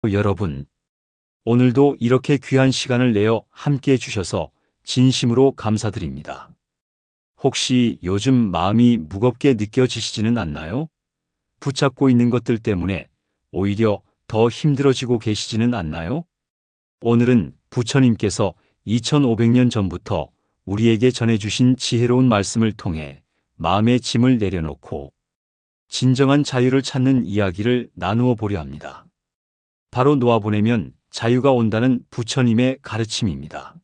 여러분, 오늘도 이렇게 귀한 시간을 내어 함께 해주셔서 진심으로 감사드립니다. 혹시 요즘 마음이 무겁게 느껴지시지는 않나요? 붙잡고 있는 것들 때문에 오히려 더 힘들어지고 계시지는 않나요? 오늘은 부처님께서 2500년 전부터 우리에게 전해주신 지혜로운 말씀을 통해 마음의 짐을 내려놓고 진정한 자유를 찾는 이야기를 나누어 보려 합니다. 바로 놓아보내면 자유가 온다는 부처님의 가르침입니다.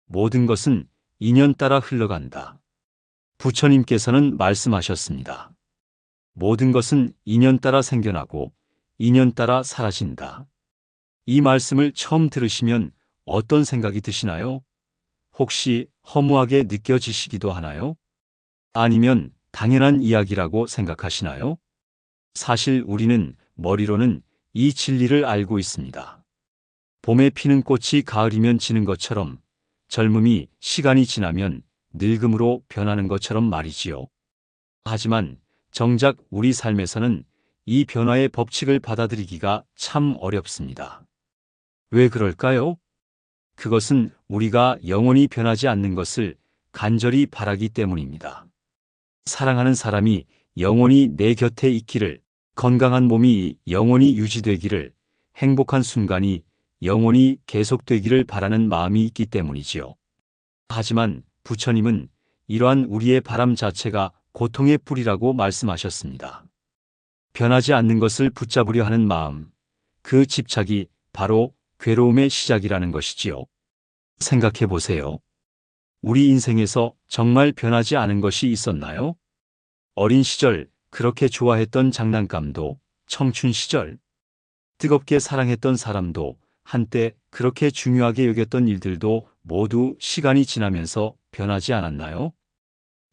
모든 것은 인연 따라 흘러간다. 부처님께서는 말씀하셨습니다. 모든 것은 인연 따라 생겨나고 인연 따라 사라진다. 이 말씀을 처음 들으시면 어떤 생각이 드시나요? 혹시 허무하게 느껴지시기도 하나요? 아니면 당연한 이야기라고 생각하시나요? 사실 우리는 머리로는 이 진리를 알고 있습니다. 봄에 피는 꽃이 가을이면 지는 것처럼 젊음이 시간이 지나면 늙음으로 변하는 것처럼 말이지요. 하지만 정작 우리 삶에서는 이 변화의 법칙을 받아들이기가 참 어렵습니다. 왜 그럴까요? 그것은 우리가 영원히 변하지 않는 것을 간절히 바라기 때문입니다. 사랑하는 사람이 영원히 내 곁에 있기를, 건강한 몸이 영원히 유지되기를, 행복한 순간이 영원히 계속되기를 바라는 마음이 있기 때문이지요. 하지만 부처님은 이러한 우리의 바람 자체가 고통의 뿌리라고 말씀하셨습니다. 변하지 않는 것을 붙잡으려 하는 마음, 그 집착이 바로 괴로움의 시작이라는 것이지요. 생각해 보세요. 우리 인생에서 정말 변하지 않은 것이 있었나요? 어린 시절 그렇게 좋아했던 장난감도, 청춘 시절 뜨겁게 사랑했던 사람도, 한때 그렇게 중요하게 여겼던 일들도 모두 시간이 지나면서 변하지 않았나요?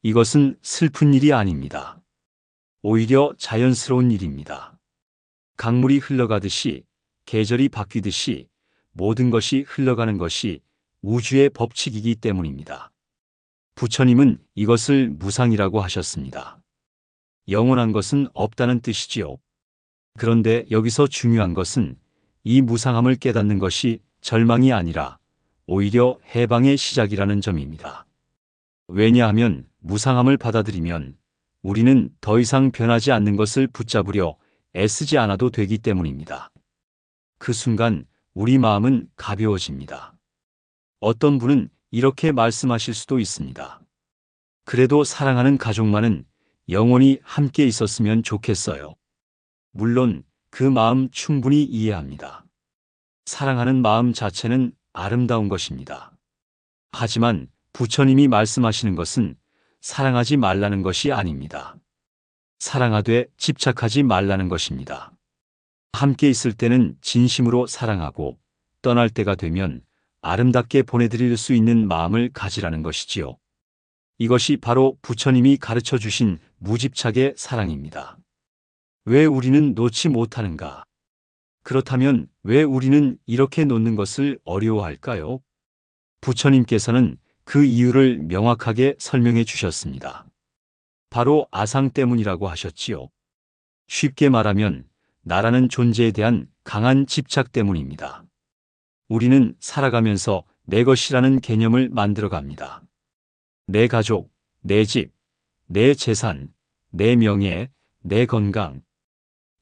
이것은 슬픈 일이 아닙니다. 오히려 자연스러운 일입니다. 강물이 흘러가듯이, 계절이 바뀌듯이 모든 것이 흘러가는 것이 우주의 법칙이기 때문입니다. 부처님은 이것을 무상이라고 하셨습니다. 영원한 것은 없다는 뜻이지요. 그런데 여기서 중요한 것은 이 무상함을 깨닫는 것이 절망이 아니라 오히려 해방의 시작이라는 점입니다. 왜냐하면 무상함을 받아들이면 우리는 더 이상 변하지 않는 것을 붙잡으려 애쓰지 않아도 되기 때문입니다. 그 순간 우리 마음은 가벼워집니다. 어떤 분은 이렇게 말씀하실 수도 있습니다. 그래도 사랑하는 가족만은 영원히 함께 있었으면 좋겠어요. 물론 그 마음 충분히 이해합니다. 사랑하는 마음 자체는 아름다운 것입니다. 하지만 부처님이 말씀하시는 것은 사랑하지 말라는 것이 아닙니다. 사랑하되 집착하지 말라는 것입니다. 함께 있을 때는 진심으로 사랑하고 떠날 때가 되면 아름답게 보내드릴 수 있는 마음을 가지라는 것이지요. 이것이 바로 부처님이 가르쳐 주신 무집착의 사랑입니다. 왜 우리는 놓지 못하는가? 그렇다면 왜 우리는 이렇게 놓는 것을 어려워할까요? 부처님께서는 그 이유를 명확하게 설명해 주셨습니다. 바로 아상 때문이라고 하셨지요. 쉽게 말하면 나라는 존재에 대한 강한 집착 때문입니다. 우리는 살아가면서 내 것이라는 개념을 만들어갑니다. 내 가족, 내 집, 내 재산, 내 명예, 내 건강.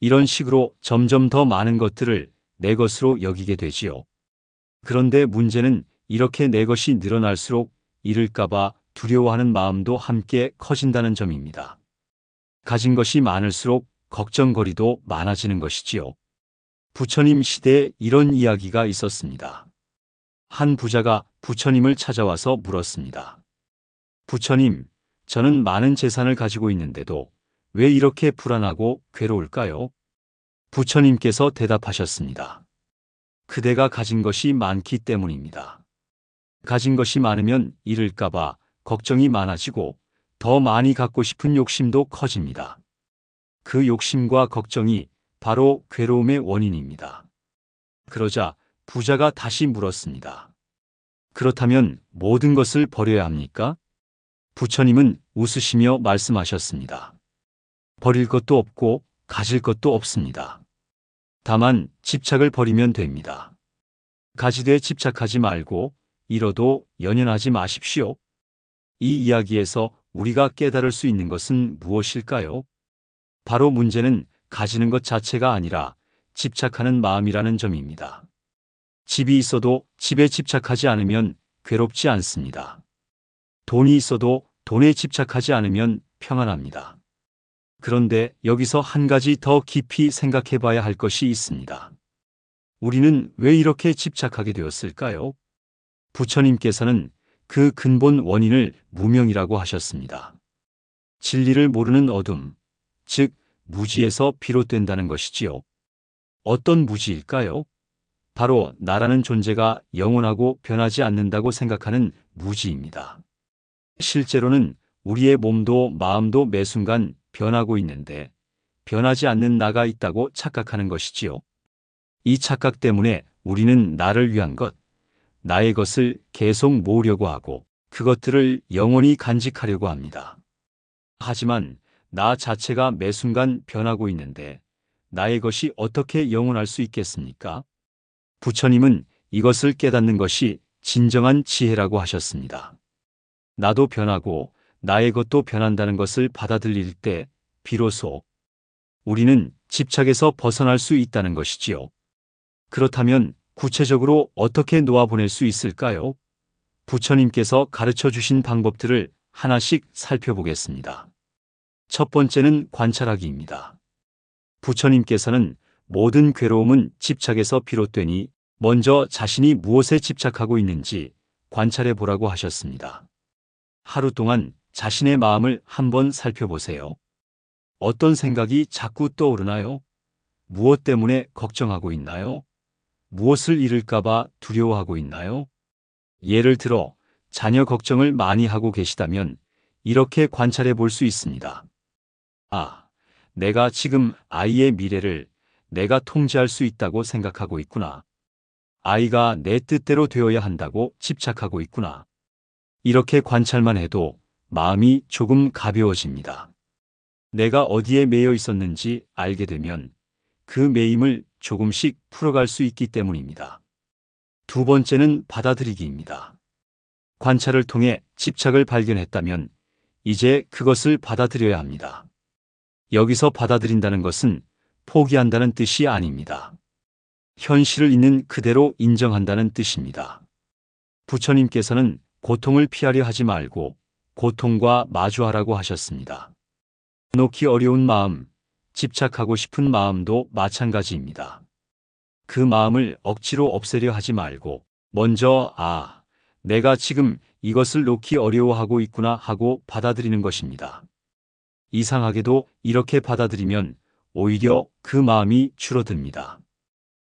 이런 식으로 점점 더 많은 것들을 내 것으로 여기게 되지요. 그런데 문제는 이렇게 내 것이 늘어날수록 잃을까봐 두려워하는 마음도 함께 커진다는 점입니다. 가진 것이 많을수록 걱정거리도 많아지는 것이지요. 부처님 시대에 이런 이야기가 있었습니다. 한 부자가 부처님을 찾아와서 물었습니다. 부처님, 저는 많은 재산을 가지고 있는데도 왜 이렇게 불안하고 괴로울까요? 부처님께서 대답하셨습니다. 그대가 가진 것이 많기 때문입니다. 가진 것이 많으면 잃을까봐 걱정이 많아지고 더 많이 갖고 싶은 욕심도 커집니다. 그 욕심과 걱정이 바로 괴로움의 원인입니다. 그러자 부자가 다시 물었습니다. 그렇다면 모든 것을 버려야 합니까? 부처님은 웃으시며 말씀하셨습니다. 버릴 것도 없고 가질 것도 없습니다. 다만 집착을 버리면 됩니다. 가지되에 집착하지 말고 잃어도 연연하지 마십시오. 이 이야기에서 우리가 깨달을 수 있는 것은 무엇일까요? 바로 문제는 가지는 것 자체가 아니라 집착하는 마음이라는 점입니다. 집이 있어도 집에 집착하지 않으면 괴롭지 않습니다. 돈이 있어도 돈에 집착하지 않으면 평안합니다. 그런데 여기서 한 가지 더 깊이 생각해 봐야 할 것이 있습니다. 우리는 왜 이렇게 집착하게 되었을까요? 부처님께서는 그 근본 원인을 무명이라고 하셨습니다. 진리를 모르는 어둠, 즉 무지에서 비롯된다는 것이지요. 어떤 무지일까요? 바로 나라는 존재가 영원하고 변하지 않는다고 생각하는 무지입니다. 실제로는 우리의 몸도 마음도 매 순간 변하고 있는데 변하지 않는 나가 있다고 착각하는 것이지요. 이 착각 때문에 우리는 나를 위한 것, 나의 것을 계속 모으려고 하고 그것들을 영원히 간직하려고 합니다. 하지만 나 자체가 매 순간 변하고 있는데 나의 것이 어떻게 영원할 수 있겠습니까? 부처님은 이것을 깨닫는 것이 진정한 지혜라고 하셨습니다. 나도 변하고 나의 것도 변한다는 것을 받아들일 때 비로소 우리는 집착에서 벗어날 수 있다는 것이지요. 그렇다면 구체적으로 어떻게 놓아보낼 수 있을까요? 부처님께서 가르쳐 주신 방법들을 하나씩 살펴보겠습니다. 첫 번째는 관찰하기입니다. 부처님께서는 모든 괴로움은 집착에서 비롯되니 먼저 자신이 무엇에 집착하고 있는지 관찰해 보라고 하셨습니다. 하루 동안 자신의 마음을 한번 살펴보세요. 어떤 생각이 자꾸 떠오르나요? 무엇 때문에 걱정하고 있나요? 무엇을 잃을까봐 두려워하고 있나요? 예를 들어 자녀 걱정을 많이 하고 계시다면 이렇게 관찰해 볼 수 있습니다. 아, 내가 지금 아이의 미래를 내가 통제할 수 있다고 생각하고 있구나. 아이가 내 뜻대로 되어야 한다고 집착하고 있구나. 이렇게 관찰만 해도 마음이 조금 가벼워집니다. 내가 어디에 매여 있었는지 알게 되면 그 매임을 조금씩 풀어갈 수 있기 때문입니다. 두 번째는 받아들이기입니다. 관찰을 통해 집착을 발견했다면 이제 그것을 받아들여야 합니다. 여기서 받아들인다는 것은 포기한다는 뜻이 아닙니다. 현실을 있는 그대로 인정한다는 뜻입니다. 부처님께서는 고통을 피하려 하지 말고 고통과 마주하라고 하셨습니다. 놓기 어려운 마음, 집착하고 싶은 마음도 마찬가지입니다. 그 마음을 억지로 없애려 하지 말고 먼저 내가 지금 이것을 놓기 어려워하고 있구나 하고 받아들이는 것입니다. 이상하게도 이렇게 받아들이면 오히려 그 마음이 줄어듭니다.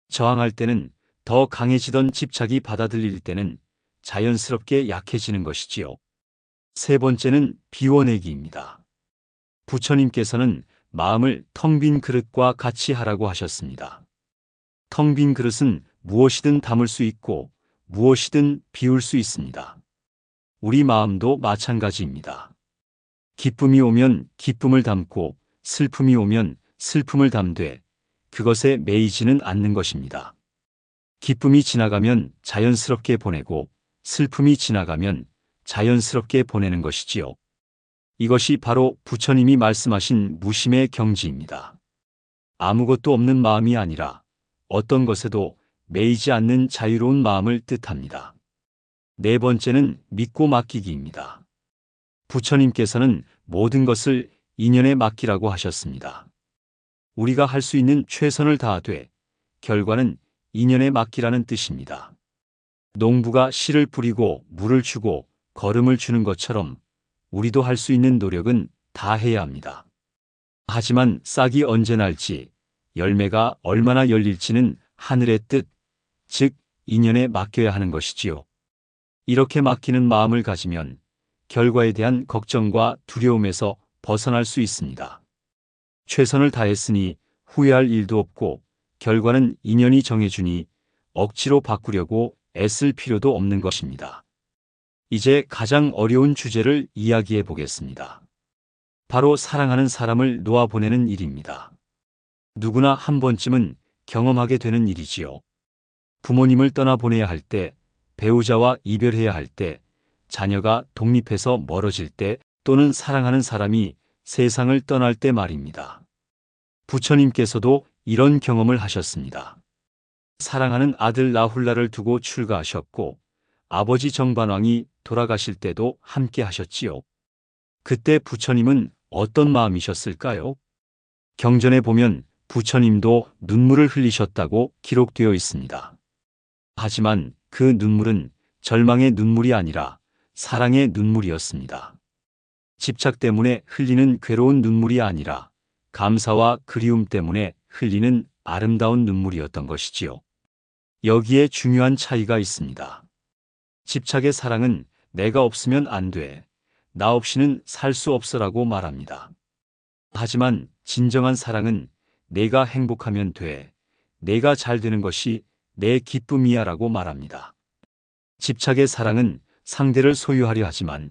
저항할 때는 더 강해지던 집착이 받아들일 때는 자연스럽게 약해지는 것이지요. 세 번째는 비워내기입니다. 부처님께서는 마음을 텅 빈 그릇과 같이 하라고 하셨습니다. 텅 빈 그릇은 무엇이든 담을 수 있고 무엇이든 비울 수 있습니다. 우리 마음도 마찬가지입니다. 기쁨이 오면 기쁨을 담고 슬픔이 오면 슬픔을 담되 그것에 매이지는 않는 것입니다. 기쁨이 지나가면 자연스럽게 보내고 슬픔이 지나가면 자연스럽게 보내는 것이지요. 이것이 바로 부처님이 말씀하신 무심의 경지입니다. 아무것도 없는 마음이 아니라 어떤 것에도 매이지 않는 자유로운 마음을 뜻합니다. 네 번째는 믿고 맡기기입니다. 부처님께서는 모든 것을 인연에 맡기라고 하셨습니다. 우리가 할 수 있는 최선을 다하되 결과는 인연에 맡기라는 뜻입니다. 농부가 씨를 뿌리고 물을 주고 거름을 주는 것처럼 우리도 할 수 있는 노력은 다 해야 합니다. 하지만 싹이 언제 날지, 열매가 얼마나 열릴지는 하늘의 뜻, 즉 인연에 맡겨야 하는 것이지요. 이렇게 맡기는 마음을 가지면 결과에 대한 걱정과 두려움에서 벗어날 수 있습니다. 최선을 다했으니 후회할 일도 없고 결과는 인연이 정해주니 억지로 바꾸려고 애쓸 필요도 없는 것입니다. 이제 가장 어려운 주제를 이야기해 보겠습니다. 바로 사랑하는 사람을 놓아보내는 일입니다. 누구나 한 번쯤은 경험하게 되는 일이지요. 부모님을 떠나보내야 할 때, 배우자와 이별해야 할 때, 자녀가 독립해서 멀어질 때, 또는 사랑하는 사람이 세상을 떠날 때 말입니다. 부처님께서도 이런 경험을 하셨습니다. 사랑하는 아들 나훌라를 두고 출가하셨고, 아버지 정반왕이 돌아가실 때도 함께 하셨지요. 그때 부처님은 어떤 마음이셨을까요? 경전에 보면 부처님도 눈물을 흘리셨다고 기록되어 있습니다. 하지만 그 눈물은 절망의 눈물이 아니라 사랑의 눈물이었습니다. 집착 때문에 흘리는 괴로운 눈물이 아니라 감사와 그리움 때문에 흘리는 아름다운 눈물이었던 것이지요. 여기에 중요한 차이가 있습니다. 집착의 사랑은 내가 없으면 안 돼, 나 없이는 살 수 없어라고 말합니다. 하지만 진정한 사랑은 내가 행복하면 돼, 내가 잘 되는 것이 내 기쁨이야라고 말합니다. 집착의 사랑은 상대를 소유하려 하지만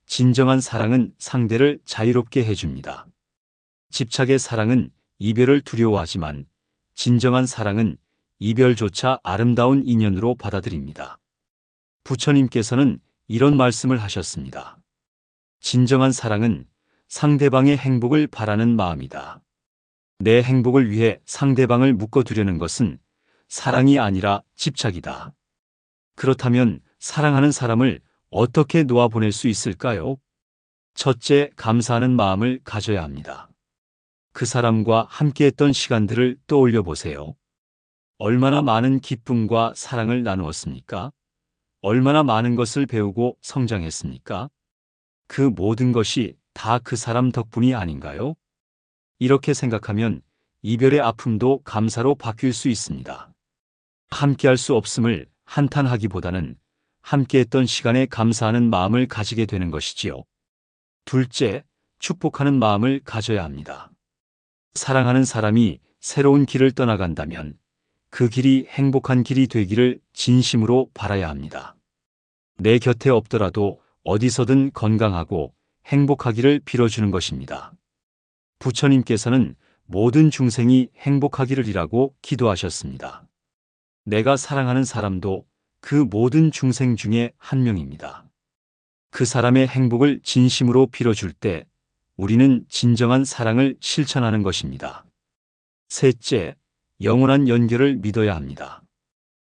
진정한 사랑은 상대를 자유롭게 해줍니다. 집착의 사랑은 이별을 두려워하지만 진정한 사랑은 이별조차 아름다운 인연으로 받아들입니다. 부처님께서는 이런 말씀을 하셨습니다. 진정한 사랑은 상대방의 행복을 바라는 마음이다. 내 행복을 위해 상대방을 묶어두려는 것은 사랑이 아니라 집착이다. 그렇다면 사랑하는 사람을 어떻게 놓아보낼 수 있을까요? 첫째, 감사하는 마음을 가져야 합니다. 그 사람과 함께했던 시간들을 떠올려 보세요. 얼마나 많은 기쁨과 사랑을 나누었습니까? 얼마나 많은 것을 배우고 성장했습니까? 그 모든 것이 다 그 사람 덕분이 아닌가요? 이렇게 생각하면 이별의 아픔도 감사로 바뀔 수 있습니다. 함께할 수 없음을 한탄하기보다는 함께했던 시간에 감사하는 마음을 가지게 되는 것이지요. 둘째, 축복하는 마음을 가져야 합니다. 사랑하는 사람이 새로운 길을 떠나간다면 그 길이 행복한 길이 되기를 진심으로 바라야 합니다. 내 곁에 없더라도 어디서든 건강하고 행복하기를 빌어주는 것입니다. 부처님께서는 모든 중생이 행복하기를이라고 기도하셨습니다. 내가 사랑하는 사람도 그 모든 중생 중에 한 명입니다. 그 사람의 행복을 진심으로 빌어줄 때 우리는 진정한 사랑을 실천하는 것입니다. 셋째, 영원한 연결을 믿어야 합니다.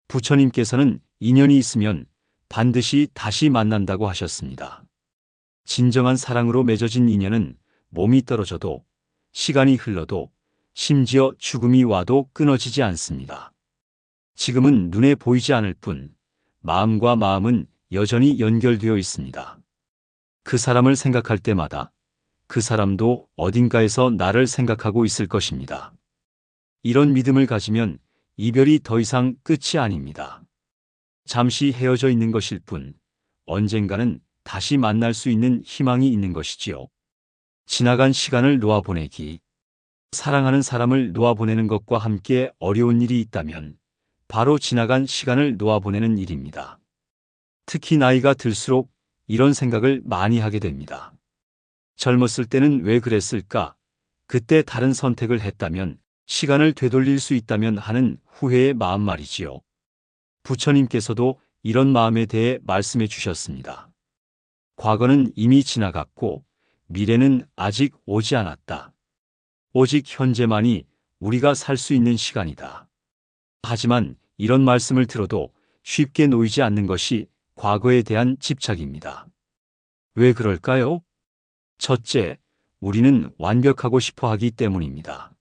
부처님께서는 인연이 있으면 반드시 다시 만난다고 하셨습니다. 진정한 사랑으로 맺어진 인연은 몸이 떨어져도 시간이 흘러도 심지어 죽음이 와도 끊어지지 않습니다. 지금은 눈에 보이지 않을 뿐 마음과 마음은 여전히 연결되어 있습니다. 그 사람을 생각할 때마다 그 사람도 어딘가에서 나를 생각하고 있을 것입니다. 이런 믿음을 가지면 이별이 더 이상 끝이 아닙니다. 잠시 헤어져 있는 것일 뿐 언젠가는 다시 만날 수 있는 희망이 있는 것이지요. 지나간 시간을 놓아보내기. 사랑하는 사람을 놓아보내는 것과 함께 어려운 일이 있다면 바로 지나간 시간을 놓아보내는 일입니다. 특히 나이가 들수록 이런 생각을 많이 하게 됩니다. 젊었을 때는 왜 그랬을까? 그때 다른 선택을 했다면, 시간을 되돌릴 수 있다면 하는 후회의 마음 말이지요. 부처님께서도 이런 마음에 대해 말씀해 주셨습니다. 과거는 이미 지나갔고 미래는 아직 오지 않았다. 오직 현재만이 우리가 살 수 있는 시간이다. 하지만 이런 말씀을 들어도 쉽게 놓이지 않는 것이 과거에 대한 집착입니다. 왜 그럴까요? 첫째, 우리는 완벽하고 싶어 하기 때문입니다.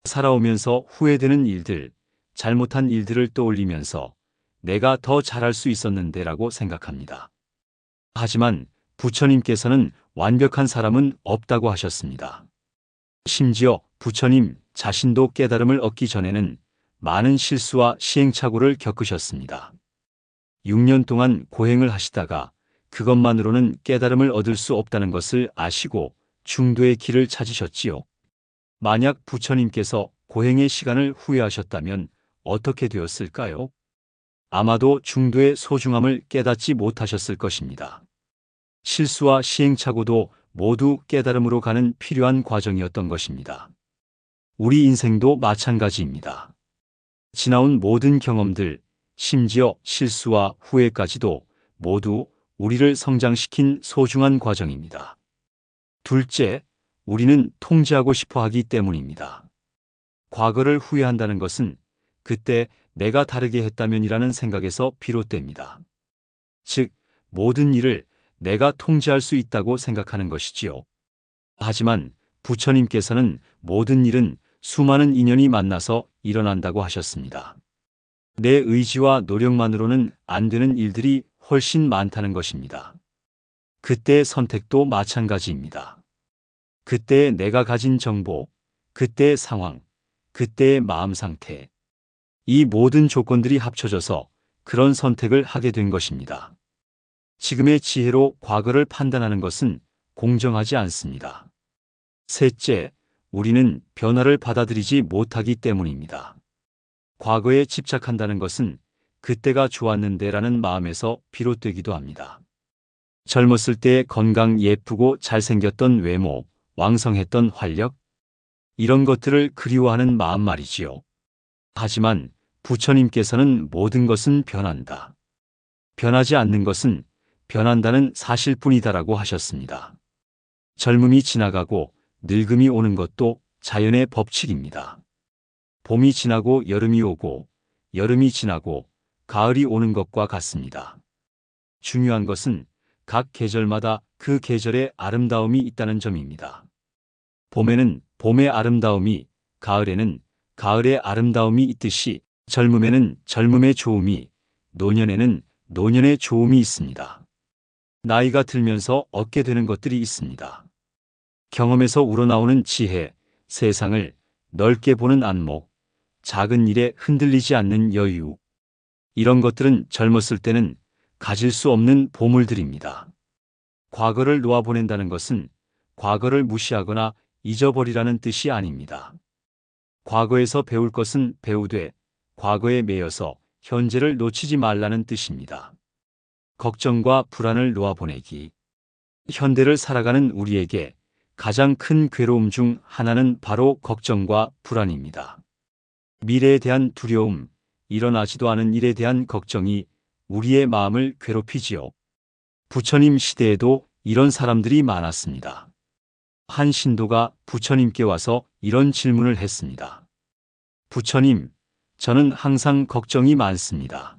살아오면서 후회되는 일들, 잘못한 일들을 떠올리면서 내가 더 잘할 수 있었는데라고 생각합니다. 하지만 부처님께서는 완벽한 사람은 없다고 하셨습니다. 심지어 부처님 자신도 깨달음을 얻기 전에는 많은 실수와 시행착오를 겪으셨습니다. 6년 동안 고행을 하시다가 그것만으로는 깨달음을 얻을 수 없다는 것을 아시고 중도의 길을 찾으셨지요. 만약 부처님께서 고행의 시간을 후회하셨다면 어떻게 되었을까요? 아마도 중도의 소중함을 깨닫지 못하셨을 것입니다. 실수와 시행착오도 모두 깨달음으로 가는 필요한 과정이었던 것입니다. 우리 인생도 마찬가지입니다. 지나온 모든 경험들, 심지어 실수와 후회까지도 모두 우리를 성장시킨 소중한 과정입니다. 둘째, 우리는 통제하고 싶어 하기 때문입니다. 과거를 후회한다는 것은 그때 내가 다르게 했다면이라는 생각에서 비롯됩니다. 즉, 모든 일을 내가 통제할 수 있다고 생각하는 것이지요. 하지만 부처님께서는 모든 일은 수많은 인연이 만나서 일어난다고 하셨습니다. 내 의지와 노력만으로는 안 되는 일들이 훨씬 많다는 것입니다. 그때의 선택도 마찬가지입니다. 그때의 내가 가진 정보, 그때의 상황, 그때의 마음 상태, 이 모든 조건들이 합쳐져서 그런 선택을 하게 된 것입니다. 지금의 지혜로 과거를 판단하는 것은 공정하지 않습니다. 셋째, 우리는 변화를 받아들이지 못하기 때문입니다. 과거에 집착한다는 것은 그때가 좋았는데라는 마음에서 비롯되기도 합니다. 젊었을 때의 건강, 예쁘고 잘생겼던 외모, 왕성했던 활력, 이런 것들을 그리워하는 마음 말이지요. 하지만 부처님께서는 모든 것은 변한다. 변하지 않는 것은 변한다는 사실뿐이다라고 하셨습니다. 젊음이 지나가고 늙음이 오는 것도 자연의 법칙입니다. 봄이 지나고 여름이 오고 여름이 지나고 가을이 오는 것과 같습니다. 중요한 것은 각 계절마다 그 계절의 아름다움이 있다는 점입니다. 봄에는 봄의 아름다움이, 가을에는 가을의 아름다움이 있듯이 젊음에는 젊음의 좋음이, 노년에는 노년의 좋음이 있습니다. 나이가 들면서 얻게 되는 것들이 있습니다. 경험에서 우러나오는 지혜, 세상을 넓게 보는 안목, 작은 일에 흔들리지 않는 여유, 이런 것들은 젊었을 때는 가질 수 없는 보물들입니다. 과거를 놓아보낸다는 것은 과거를 무시하거나 잊어버리라는 뜻이 아닙니다. 과거에서 배울 것은 배우되 과거에 매여서 현재를 놓치지 말라는 뜻입니다. 걱정과 불안을 놓아보내기. 현대를 살아가는 우리에게 가장 큰 괴로움 중 하나는 바로 걱정과 불안입니다. 미래에 대한 두려움, 일어나지도 않은 일에 대한 걱정이 우리의 마음을 괴롭히지요. 부처님 시대에도 이런 사람들이 많았습니다. 한 신도가 부처님께 와서 이런 질문을 했습니다. 부처님, 저는 항상 걱정이 많습니다.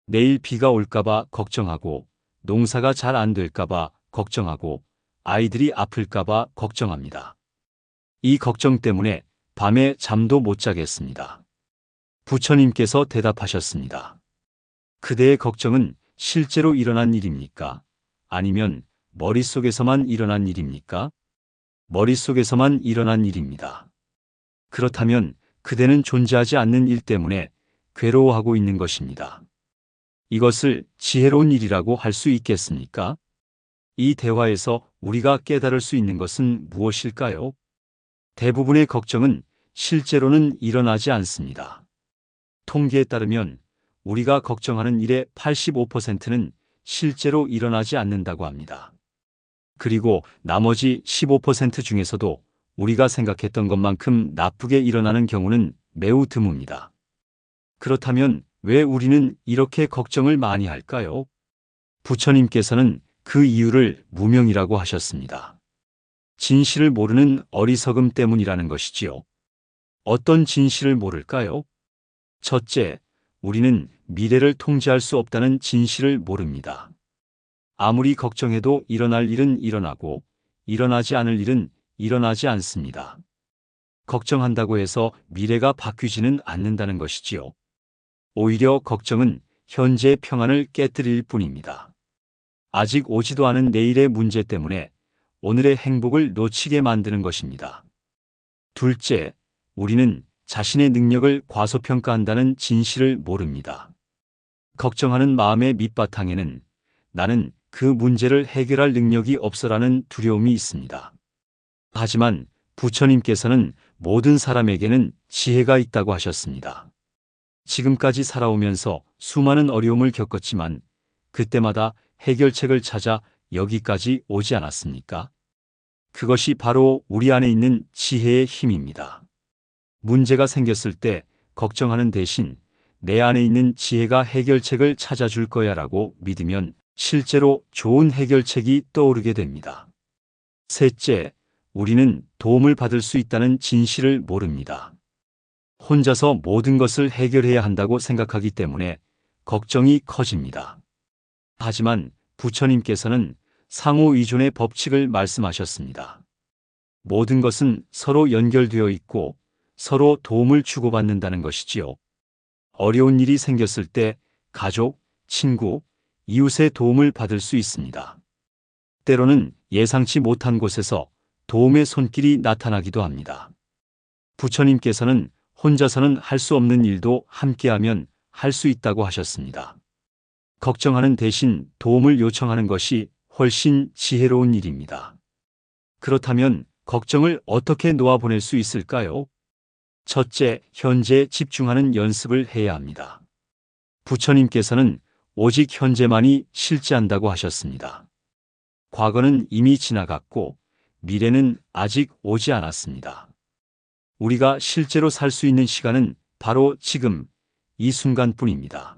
내일 비가 올까봐 걱정하고, 농사가 잘 안 될까봐 걱정하고, 아이들이 아플까봐 걱정합니다. 이 걱정 때문에 밤에 잠도 못 자겠습니다. 부처님께서 대답하셨습니다. 그대의 걱정은 실제로 일어난 일입니까? 아니면 머릿속에서만 일어난 일입니까? 머릿속에서만 일어난 일입니다. 그렇다면 그대는 존재하지 않는 일 때문에 괴로워하고 있는 것입니다. 이것을 지혜로운 일이라고 할 수 있겠습니까? 이 대화에서 우리가 깨달을 수 있는 것은 무엇일까요? 대부분의 걱정은 실제로는 일어나지 않습니다. 통계에 따르면 우리가 걱정하는 일의 85%는 실제로 일어나지 않는다고 합니다. 그리고 나머지 15% 중에서도 우리가 생각했던 것만큼 나쁘게 일어나는 경우는 매우 드뭅니다. 그렇다면 왜 우리는 이렇게 걱정을 많이 할까요? 부처님께서는 그 이유를 무명이라고 하셨습니다. 진실을 모르는 어리석음 때문이라는 것이지요. 어떤 진실을 모를까요? 첫째, 우리는 미래를 통제할 수 없다는 진실을 모릅니다. 아무리 걱정해도 일어날 일은 일어나고 일어나지 않을 일은 일어나지 않습니다. 걱정한다고 해서 미래가 바뀌지는 않는다는 것이지요. 오히려 걱정은 현재의 평안을 깨뜨릴 뿐입니다. 아직 오지도 않은 내일의 문제 때문에 오늘의 행복을 놓치게 만드는 것입니다. 둘째, 우리는 자신의 능력을 과소평가한다는 진실을 모릅니다. 걱정하는 마음의 밑바탕에는 나는 그 문제를 해결할 능력이 없어라는 두려움이 있습니다. 하지만 부처님께서는 모든 사람에게는 지혜가 있다고 하셨습니다. 지금까지 살아오면서 수많은 어려움을 겪었지만 그때마다 해결책을 찾아 여기까지 오지 않았습니까? 그것이 바로 우리 안에 있는 지혜의 힘입니다. 문제가 생겼을 때 걱정하는 대신 내 안에 있는 지혜가 해결책을 찾아줄 거야 라고 믿으면 실제로 좋은 해결책이 떠오르게 됩니다. 셋째, 우리는 도움을 받을 수 있다는 진실을 모릅니다. 혼자서 모든 것을 해결해야 한다고 생각하기 때문에 걱정이 커집니다. 하지만 부처님께서는 상호 의존의 법칙을 말씀하셨습니다. 모든 것은 서로 연결되어 있고 서로 도움을 주고받는다는 것이지요. 어려운 일이 생겼을 때 가족, 친구, 이웃의 도움을 받을 수 있습니다. 때로는 예상치 못한 곳에서 도움의 손길이 나타나기도 합니다. 부처님께서는 혼자서는 할 수 없는 일도 함께하면 할 수 있다고 하셨습니다. 걱정하는 대신 도움을 요청하는 것이 훨씬 지혜로운 일입니다. 그렇다면 걱정을 어떻게 놓아보낼 수 있을까요? 첫째, 현재에 집중하는 연습을 해야 합니다. 부처님께서는 오직 현재만이 실제한다고 하셨습니다. 과거는 이미 지나갔고 미래는 아직 오지 않았습니다. 우리가 실제로 살 수 있는 시간은 바로 지금, 이 순간뿐입니다.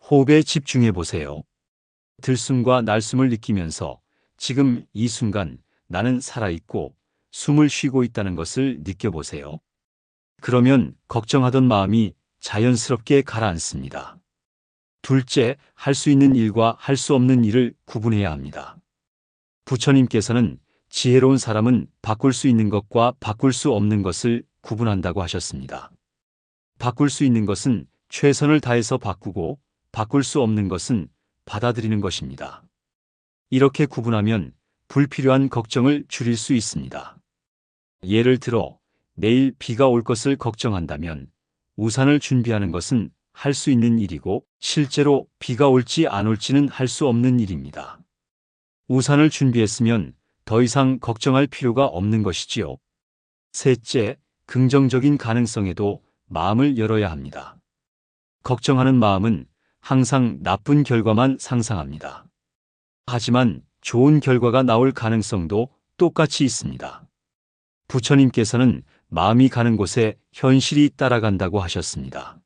호흡에 집중해 보세요. 들숨과 날숨을 느끼면서 지금 이 순간 나는 살아있고 숨을 쉬고 있다는 것을 느껴보세요. 그러면 걱정하던 마음이 자연스럽게 가라앉습니다. 둘째, 할 수 있는 일과 할 수 없는 일을 구분해야 합니다. 부처님께서는 지혜로운 사람은 바꿀 수 있는 것과 바꿀 수 없는 것을 구분한다고 하셨습니다. 바꿀 수 있는 것은 최선을 다해서 바꾸고 바꿀 수 없는 것은 받아들이는 것입니다. 이렇게 구분하면 불필요한 걱정을 줄일 수 있습니다. 예를 들어 내일 비가 올 것을 걱정한다면 우산을 준비하는 것은 할 수 있는 일이고 실제로 비가 올지 안 올지는 할 수 없는 일입니다. 우산을 준비했으면 더 이상 걱정할 필요가 없는 것이지요. 셋째, 긍정적인 가능성에도 마음을 열어야 합니다. 걱정하는 마음은 항상 나쁜 결과만 상상합니다. 하지만 좋은 결과가 나올 가능성도 똑같이 있습니다. 부처님께서는 마음이 가는 곳에 현실이 따라간다고 하셨습니다.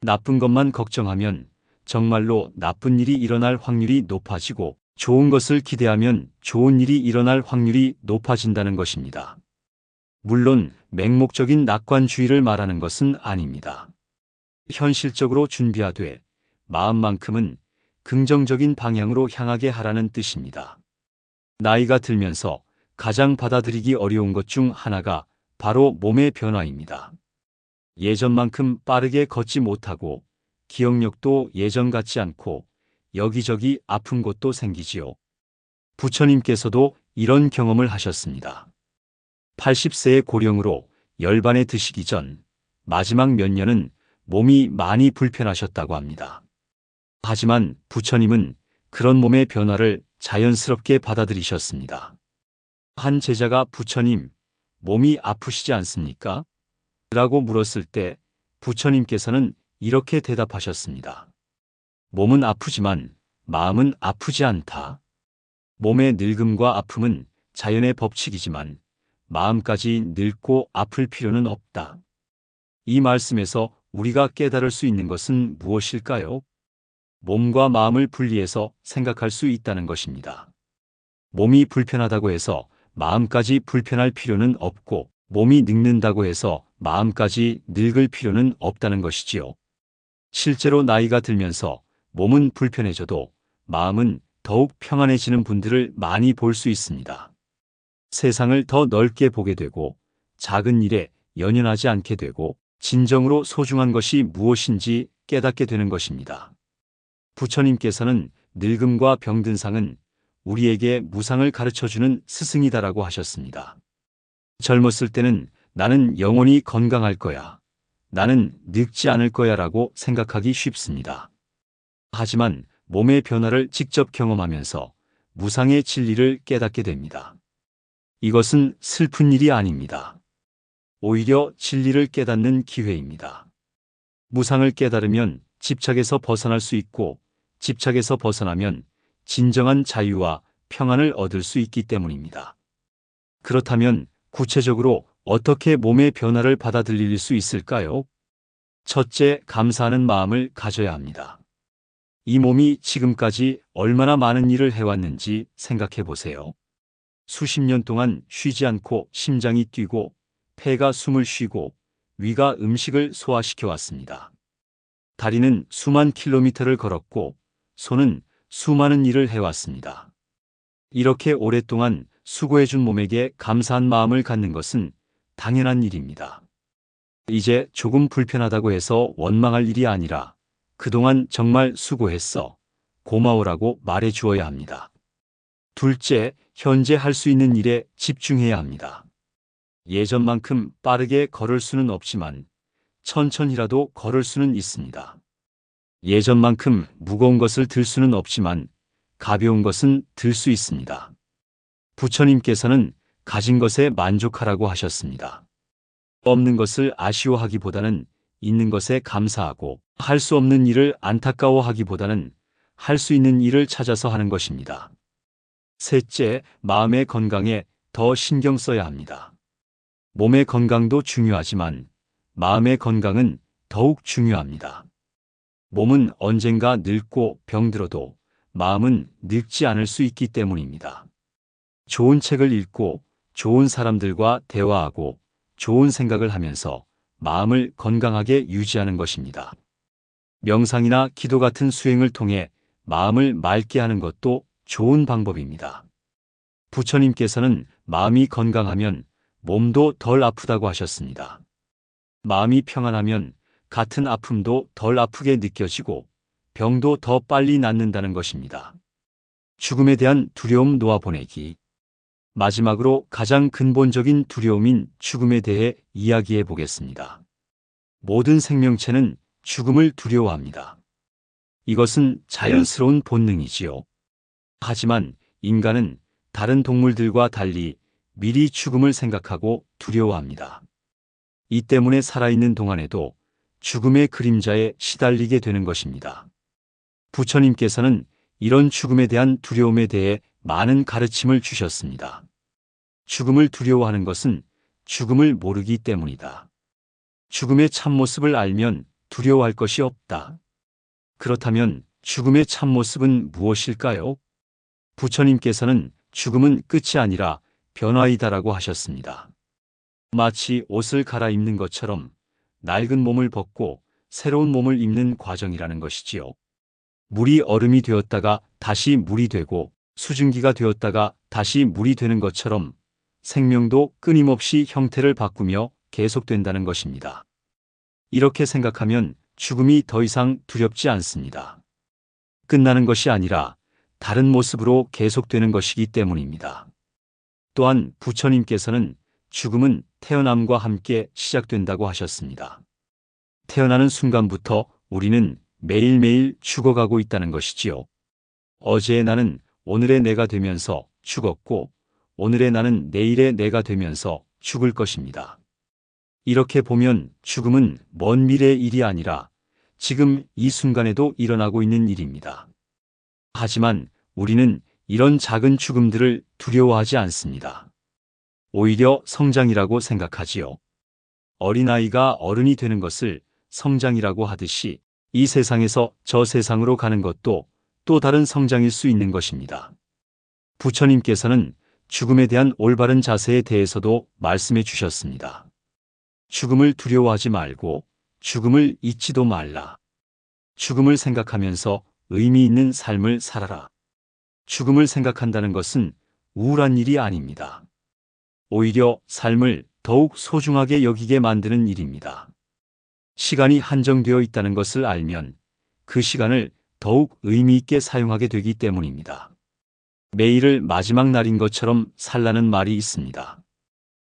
나쁜 것만 걱정하면 정말로 나쁜 일이 일어날 확률이 높아지고 좋은 것을 기대하면 좋은 일이 일어날 확률이 높아진다는 것입니다. 물론 맹목적인 낙관주의를 말하는 것은 아닙니다. 현실적으로 준비하되 마음만큼은 긍정적인 방향으로 향하게 하라는 뜻입니다. 나이가 들면서 가장 받아들이기 어려운 것 중 하나가 바로 몸의 변화입니다. 예전만큼 빠르게 걷지 못하고 기억력도 예전 같지 않고 여기저기 아픈 곳도 생기지요. 부처님께서도 이런 경험을 하셨습니다. 80세의 고령으로 열반에 드시기 전 마지막 몇 년은 몸이 많이 불편하셨다고 합니다. 하지만 부처님은 그런 몸의 변화를 자연스럽게 받아들이셨습니다. 한 제자가 부처님, 몸이 아프시지 않습니까? 라고 물었을 때 부처님께서는 이렇게 대답하셨습니다. 몸은 아프지만 마음은 아프지 않다. 몸의 늙음과 아픔은 자연의 법칙이지만 마음까지 늙고 아플 필요는 없다. 이 말씀에서 우리가 깨달을 수 있는 것은 무엇일까요? 몸과 마음을 분리해서 생각할 수 있다는 것입니다. 몸이 불편하다고 해서 마음까지 불편할 필요는 없고 몸이 늙는다고 해서 마음까지 늙을 필요는 없다는 것이지요. 실제로 나이가 들면서 몸은 불편해져도 마음은 더욱 평안해지는 분들을 많이 볼 수 있습니다. 세상을 더 넓게 보게 되고 작은 일에 연연하지 않게 되고 진정으로 소중한 것이 무엇인지 깨닫게 되는 것입니다. 부처님께서는 늙음과 병든상은 우리에게 무상을 가르쳐주는 스승이다라고 하셨습니다. 젊었을 때는 나는 영원히 건강할 거야. 나는 늙지 않을 거야 라고 생각하기 쉽습니다. 하지만 몸의 변화를 직접 경험하면서 무상의 진리를 깨닫게 됩니다. 이것은 슬픈 일이 아닙니다. 오히려 진리를 깨닫는 기회입니다. 무상을 깨달으면 집착에서 벗어날 수 있고 집착에서 벗어나면 진정한 자유와 평안을 얻을 수 있기 때문입니다. 그렇다면 구체적으로 어떻게 몸의 변화를 받아들일 수 있을까요? 첫째, 감사하는 마음을 가져야 합니다. 이 몸이 지금까지 얼마나 많은 일을 해왔는지 생각해 보세요. 수십 년 동안 쉬지 않고 심장이 뛰고 폐가 숨을 쉬고 위가 음식을 소화시켜 왔습니다. 다리는 수만 킬로미터를 걸었고 손은 수많은 일을 해왔습니다. 이렇게 오랫동안 수고해준 몸에게 감사한 마음을 갖는 것은 당연한 일입니다. 이제 조금 불편하다고 해서 원망할 일이 아니라 그동안 정말 수고했어. 고마워라고 말해 주어야 합니다. 둘째, 현재 할 수 있는 일에 집중해야 합니다. 예전만큼 빠르게 걸을 수는 없지만 천천히라도 걸을 수는 있습니다. 예전만큼 무거운 것을 들 수는 없지만 가벼운 것은 들 수 있습니다. 부처님께서는 가진 것에 만족하라고 하셨습니다. 없는 것을 아쉬워하기보다는 있는 것에 감사하고 할 수 없는 일을 안타까워하기보다는 할 수 있는 일을 찾아서 하는 것입니다. 셋째, 마음의 건강에 더 신경 써야 합니다. 몸의 건강도 중요하지만 마음의 건강은 더욱 중요합니다. 몸은 언젠가 늙고 병들어도 마음은 늙지 않을 수 있기 때문입니다. 좋은 책을 읽고 좋은 사람들과 대화하고 좋은 생각을 하면서 마음을 건강하게 유지하는 것입니다. 명상이나 기도 같은 수행을 통해 마음을 맑게 하는 것도 좋은 방법입니다. 부처님께서는 마음이 건강하면 몸도 덜 아프다고 하셨습니다. 마음이 평안하면 같은 아픔도 덜 아프게 느껴지고 병도 더 빨리 낫는다는 것입니다. 죽음에 대한 두려움 놓아보내기. 마지막으로 가장 근본적인 두려움인 죽음에 대해 이야기해 보겠습니다. 모든 생명체는 죽음을 두려워합니다. 이것은 자연스러운 본능이지요. 하지만 인간은 다른 동물들과 달리 미리 죽음을 생각하고 두려워합니다. 이 때문에 살아있는 동안에도 죽음의 그림자에 시달리게 되는 것입니다. 부처님께서는 이런 죽음에 대한 두려움에 대해 많은 가르침을 주셨습니다. 죽음을 두려워하는 것은 죽음을 모르기 때문이다. 죽음의 참모습을 알면 두려워할 것이 없다. 그렇다면 죽음의 참모습은 무엇일까요? 부처님께서는 죽음은 끝이 아니라 변화이다라고 하셨습니다. 마치 옷을 갈아입는 것처럼 낡은 몸을 벗고 새로운 몸을 입는 과정이라는 것이지요. 물이 얼음이 되었다가 다시 물이 되고 수증기가 되었다가 다시 물이 되는 것처럼 생명도 끊임없이 형태를 바꾸며 계속된다는 것입니다. 이렇게 생각하면 죽음이 더 이상 두렵지 않습니다. 끝나는 것이 아니라 다른 모습으로 계속되는 것이기 때문입니다. 또한 부처님께서는 죽음은 태어남과 함께 시작된다고 하셨습니다. 태어나는 순간부터 우리는 매일매일 죽어가고 있다는 것이지요. 어제의 나는 오늘의 내가 되면서 죽었고 오늘의 나는 내일의 내가 되면서 죽을 것입니다. 이렇게 보면 죽음은 먼 미래의 일이 아니라 지금 이 순간에도 일어나고 있는 일입니다. 하지만 우리는 이런 작은 죽음들을 두려워하지 않습니다. 오히려 성장이라고 생각하지요. 어린아이가 어른이 되는 것을 성장이라고 하듯이 이 세상에서 저 세상으로 가는 것도 또 다른 성장일 수 있는 것입니다. 부처님께서는 죽음에 대한 올바른 자세에 대해서도 말씀해 주셨습니다. 죽음을 두려워하지 말고 죽음을 잊지도 말라. 죽음을 생각하면서 의미 있는 삶을 살아라. 죽음을 생각한다는 것은 우울한 일이 아닙니다. 오히려 삶을 더욱 소중하게 여기게 만드는 일입니다. 시간이 한정되어 있다는 것을 알면 그 시간을 더욱 의미 있게 사용하게 되기 때문입니다. 매일을 마지막 날인 것처럼 살라는 말이 있습니다.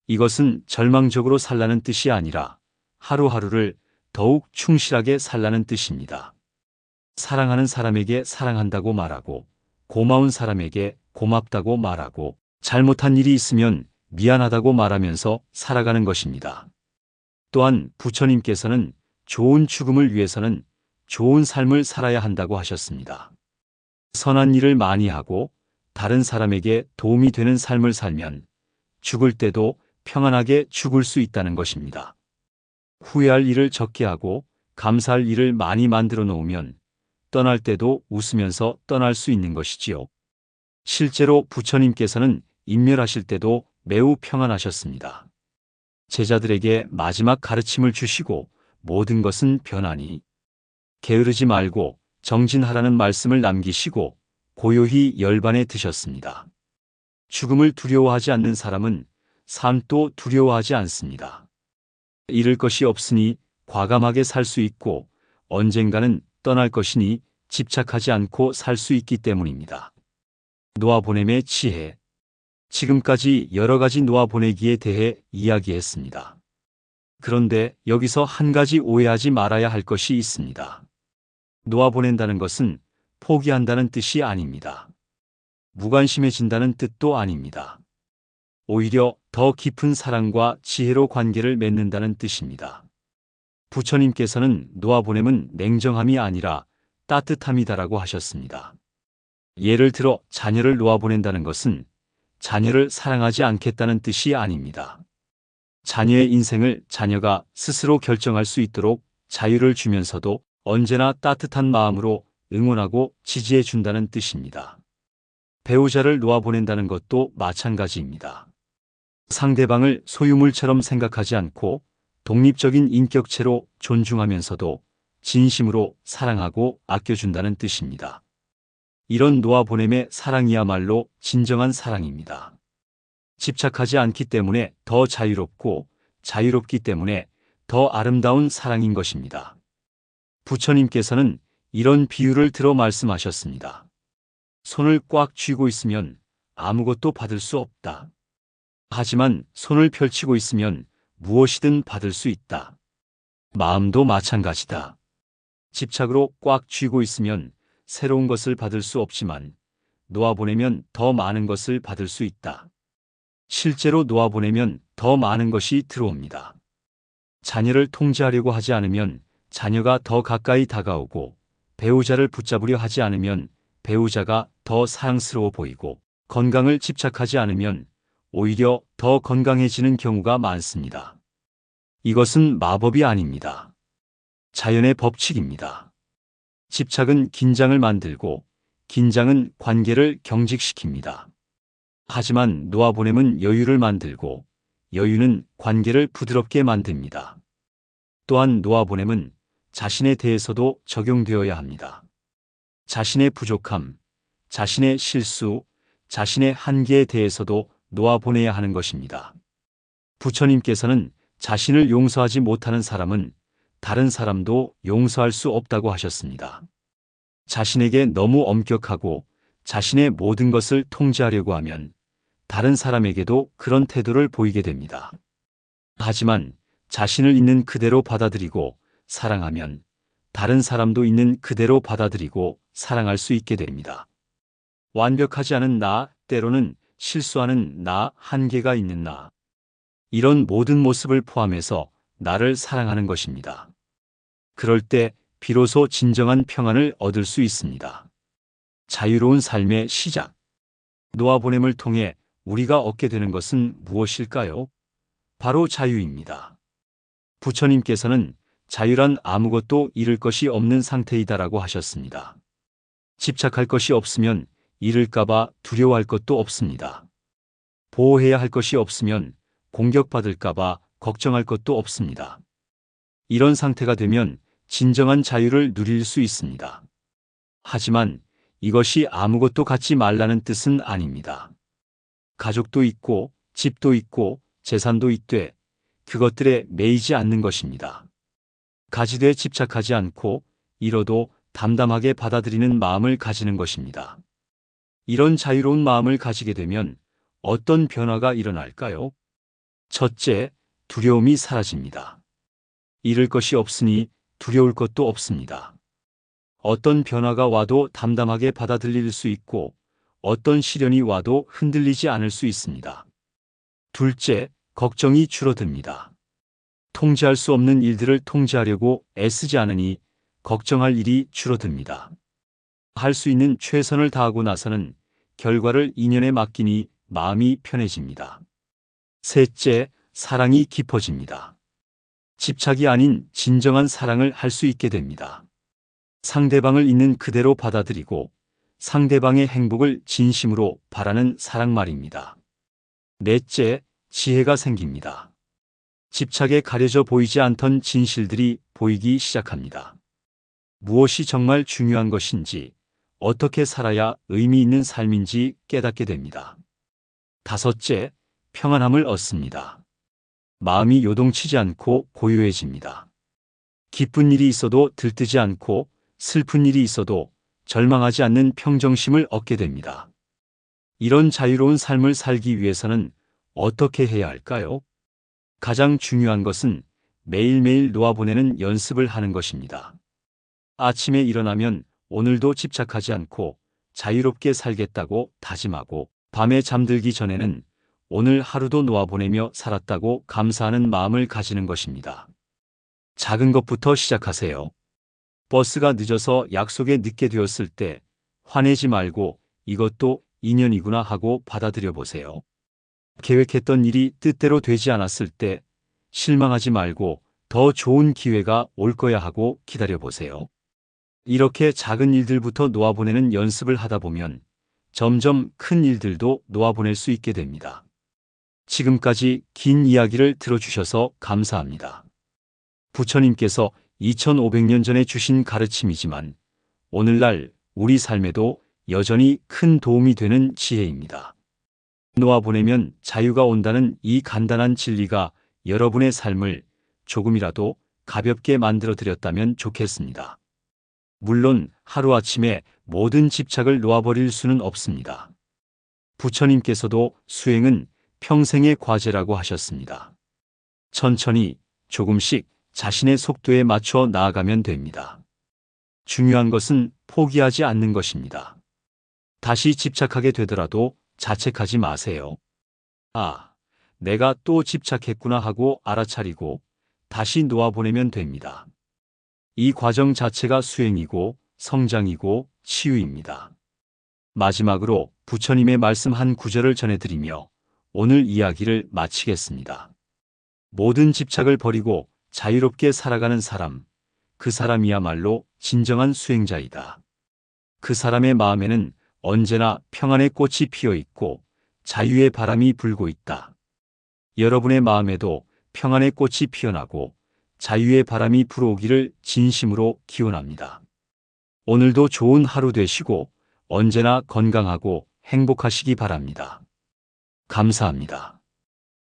이것은 절망적으로 살라는 뜻이 아니라 하루하루를 더욱 충실하게 살라는 뜻입니다. 사랑하는 사람에게 사랑한다고 말하고 고마운 사람에게 고맙다고 말하고 잘못한 일이 있으면 미안하다고 말하면서 살아가는 것입니다. 또한 부처님께서는 좋은 죽음을 위해서는 좋은 삶을 살아야 한다고 하셨습니다. 선한 일을 많이 하고 다른 사람에게 도움이 되는 삶을 살면 죽을 때도 평안하게 죽을 수 있다는 것입니다. 후회할 일을 적게 하고 감사할 일을 많이 만들어 놓으면 떠날 때도 웃으면서 떠날 수 있는 것이지요. 실제로 부처님께서는 인멸하실 때도 매우 평안하셨습니다. 제자들에게 마지막 가르침을 주시고 모든 것은 변하니 게으르지 말고 정진하라는 말씀을 남기시고 고요히 열반에 드셨습니다. 죽음을 두려워하지 않는 사람은 삶도 두려워하지 않습니다. 잃을 것이 없으니 과감하게 살 수 있고 언젠가는 떠날 것이니 집착하지 않고 살 수 있기 때문입니다. 놓아보냄의 지혜. 지금까지 여러 가지 놓아보내기에 대해 이야기했습니다. 그런데 여기서 한 가지 오해하지 말아야 할 것이 있습니다. 놓아보낸다는 것은 포기한다는 뜻이 아닙니다. 무관심해진다는 뜻도 아닙니다. 오히려 더 깊은 사랑과 지혜로 관계를 맺는다는 뜻입니다. 부처님께서는 놓아보냄은 냉정함이 아니라 따뜻함이다라고 하셨습니다. 예를 들어 자녀를 놓아보낸다는 것은 자녀를 사랑하지 않겠다는 뜻이 아닙니다. 자녀의 인생을 자녀가 스스로 결정할 수 있도록 자유를 주면서도 언제나 따뜻한 마음으로 응원하고 지지해 준다는 뜻입니다. 배우자를 놓아보낸다는 것도 마찬가지입니다. 상대방을 소유물처럼 생각하지 않고 독립적인 인격체로 존중하면서도 진심으로 사랑하고 아껴준다는 뜻입니다. 이런 놓아보냄의 사랑이야말로 진정한 사랑입니다. 집착하지 않기 때문에 더 자유롭고 자유롭기 때문에 더 아름다운 사랑인 것입니다. 부처님께서는 이런 비유를 들어 말씀하셨습니다. 손을 꽉 쥐고 있으면 아무것도 받을 수 없다. 하지만 손을 펼치고 있으면 무엇이든 받을 수 있다. 마음도 마찬가지다. 집착으로 꽉 쥐고 있으면 새로운 것을 받을 수 없지만 놓아보내면 더 많은 것을 받을 수 있다. 실제로 놓아보내면 더 많은 것이 들어옵니다. 자녀를 통제하려고 하지 않으면 자녀가 더 가까이 다가오고 배우자를 붙잡으려 하지 않으면 배우자가 더 사랑스러워 보이고 건강을 집착하지 않으면 오히려 더 건강해지는 경우가 많습니다. 이것은 마법이 아닙니다. 자연의 법칙입니다. 집착은 긴장을 만들고 긴장은 관계를 경직시킵니다. 하지만 놓아보냄은 여유를 만들고 여유는 관계를 부드럽게 만듭니다. 또한 놓아보냄은 자신에 대해서도 적용되어야 합니다. 자신의 부족함, 자신의 실수, 자신의 한계에 대해서도 놓아보내야 하는 것입니다. 부처님께서는 자신을 용서하지 못하는 사람은 다른 사람도 용서할 수 없다고 하셨습니다. 자신에게 너무 엄격하고 자신의 모든 것을 통제하려고 하면 다른 사람에게도 그런 태도를 보이게 됩니다. 하지만 자신을 있는 그대로 받아들이고 사랑하면 다른 사람도 있는 그대로 받아들이고 사랑할 수 있게 됩니다. 완벽하지 않은 나, 때로는 실수하는 나, 한계가 있는 나. 이런 모든 모습을 포함해서 나를 사랑하는 것입니다. 그럴 때 비로소 진정한 평안을 얻을 수 있습니다. 자유로운 삶의 시작. 놓아보냄을 통해 우리가 얻게 되는 것은 무엇일까요? 바로 자유입니다. 부처님께서는 자유란 아무것도 잃을 것이 없는 상태이다라고 하셨습니다. 집착할 것이 없으면 잃을까봐 두려워할 것도 없습니다. 보호해야 할 것이 없으면 공격받을까봐 걱정할 것도 없습니다. 이런 상태가 되면 진정한 자유를 누릴 수 있습니다. 하지만 이것이 아무것도 갖지 말라는 뜻은 아닙니다. 가족도 있고 집도 있고 재산도 있되 그것들에 매이지 않는 것입니다. 가지되 집착하지 않고 잃어도 담담하게 받아들이는 마음을 가지는 것입니다. 이런 자유로운 마음을 가지게 되면 어떤 변화가 일어날까요? 첫째, 두려움이 사라집니다. 잃을 것이 없으니 두려울 것도 없습니다. 어떤 변화가 와도 담담하게 받아들일 수 있고 어떤 시련이 와도 흔들리지 않을 수 있습니다. 둘째, 걱정이 줄어듭니다. 통제할 수 없는 일들을 통제하려고 애쓰지 않으니 걱정할 일이 줄어듭니다. 할 수 있는 최선을 다하고 나서는 결과를 인연에 맡기니 마음이 편해집니다. 셋째, 사랑이 깊어집니다. 집착이 아닌 진정한 사랑을 할 수 있게 됩니다. 상대방을 있는 그대로 받아들이고 상대방의 행복을 진심으로 바라는 사랑 말입니다. 넷째, 지혜가 생깁니다. 집착에 가려져 보이지 않던 진실들이 보이기 시작합니다. 무엇이 정말 중요한 것인지, 어떻게 살아야 의미 있는 삶인지 깨닫게 됩니다. 다섯째, 평안함을 얻습니다. 마음이 요동치지 않고 고요해집니다. 기쁜 일이 있어도 들뜨지 않고 슬픈 일이 있어도 절망하지 않는 평정심을 얻게 됩니다. 이런 자유로운 삶을 살기 위해서는 어떻게 해야 할까요? 가장 중요한 것은 매일매일 놓아보내는 연습을 하는 것입니다. 아침에 일어나면 오늘도 집착하지 않고 자유롭게 살겠다고 다짐하고, 밤에 잠들기 전에는 오늘 하루도 놓아보내며 살았다고 감사하는 마음을 가지는 것입니다. 작은 것부터 시작하세요. 버스가 늦어서 약속에 늦게 되었을 때 화내지 말고 이것도 인연이구나 하고 받아들여 보세요. 계획했던 일이 뜻대로 되지 않았을 때 실망하지 말고 더 좋은 기회가 올 거야 하고 기다려 보세요. 이렇게 작은 일들부터 놓아보내는 연습을 하다 보면 점점 큰 일들도 놓아보낼 수 있게 됩니다. 지금까지 긴 이야기를 들어주셔서 감사합니다. 부처님께서 2500년 전에 주신 가르침이지만 오늘날 우리 삶에도 여전히 큰 도움이 되는 지혜입니다. 놓아보내면 자유가 온다는 이 간단한 진리가 여러분의 삶을 조금이라도 가볍게 만들어 드렸다면 좋겠습니다. 물론 하루아침에 모든 집착을 놓아버릴 수는 없습니다. 부처님께서도 수행은 평생의 과제라고 하셨습니다. 천천히 조금씩 자신의 속도에 맞춰 나아가면 됩니다. 중요한 것은 포기하지 않는 것입니다. 다시 집착하게 되더라도 자책하지 마세요. 아, 내가 또 집착했구나 하고 알아차리고 다시 놓아보내면 됩니다. 이 과정 자체가 수행이고 성장이고 치유입니다. 마지막으로 부처님의 말씀 한 구절을 전해드리며 오늘 이야기를 마치겠습니다. 모든 집착을 버리고 자유롭게 살아가는 사람, 그 사람이야말로 진정한 수행자이다. 그 사람의 마음에는 언제나 평안의 꽃이 피어 있고 자유의 바람이 불고 있다. 여러분의 마음에도 평안의 꽃이 피어나고 자유의 바람이 불어오기를 진심으로 기원합니다. 오늘도 좋은 하루 되시고 언제나 건강하고 행복하시기 바랍니다. 감사합니다.